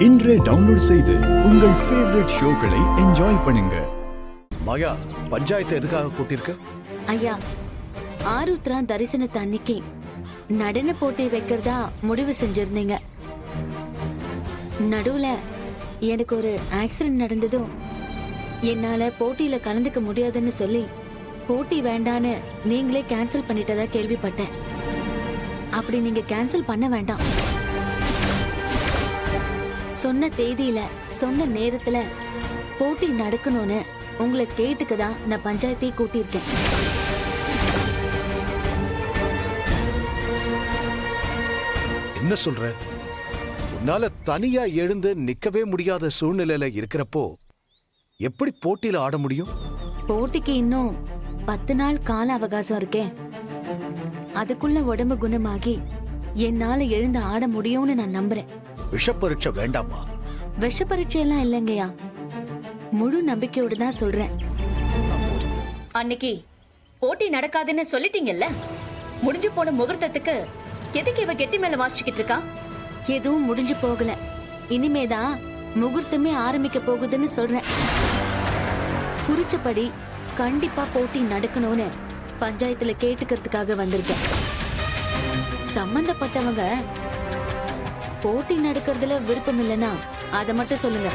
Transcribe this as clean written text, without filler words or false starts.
இன்றே டவுன்லோட் செய்து உங்கள் ஃபேவரட் ஷோக்களை என்ஜாய் பண்ணுங்க. மாயா, பஞ்சாயத்து எதுக்காக கூட்டிருக்க? ஐயா, ஆருத்ரா தரிசனத்து அன்னைக்கு நடன போட்டி வைக்கிறதா முடிவு செஞ்சிருந்தீங்க. நடுவுல எனக்கு ஒரு ஆக்சிடென்ட் நடந்ததும் என்னால போட்டியில கலந்துக்க முடியாதுன்னு சொல்லி போட்டி வேண்டான்னு நீங்களே கேன்சல் பண்ணிட்டதா கேள்விப்பட்டேன். அப்படி நீங்க கேன்சல் பண்ண வேண்டாம். சொன்ன தேதியில சொன்ன நேரத்துல போட்டி நடக்கணும்னு உங்களை கேட்டுக்கதான் நான் பஞ்சாயத்தை கூட்டியிருக்கேன். என்ன சொல்ற? உன்னால தனியா எழுந்து நிக்கவே முடியாத சூழ்நிலையில இருக்கிறப்போ எப்படி போட்டியில ஆட முடியும்? போட்டிக்கு இன்னும் 10 நாள் கால அவகாசம் இருக்கே. அதுக்குள்ள உடம்பு குணமாகி என்னால எழுந்து ஆட முடியும்னு நான் நம்புறேன். விஷப்பரீட்சை வேண்டாமா? விஷ பரீட்சை எல்லாம் இல்லைங்கய்யா, முழு நம்பிக்கையோடு தான் சொல்றேன். அன்னைக்கு போட்டி நடக்காதுன்னு சொல்லிட்டீங்கல்ல, முடிஞ்சு போன முகூர்த்தத்துக்கு எதுக்கு இவ கெட்டி மேல வாசிச்சுக்கிட்டு இருக்கா? எதுவும் முடிஞ்சு போகல, இனிமேதான் முகூர்த்தமே ஆரம்பிக்க போகுதுன்னு சொல்றேன். குறிச்சபடி கண்டிப்பா போட்டி நடக்கணும்னு பஞ்சாயத்துல கேட்டுக்கிறதுக்காக வந்திருக்கேன். சம்பந்தப்பட்டவங்க போட்டி நடக்கிறதுல விருப்பம் இல்லைன்னா அதை மட்டும் சொல்லுங்க.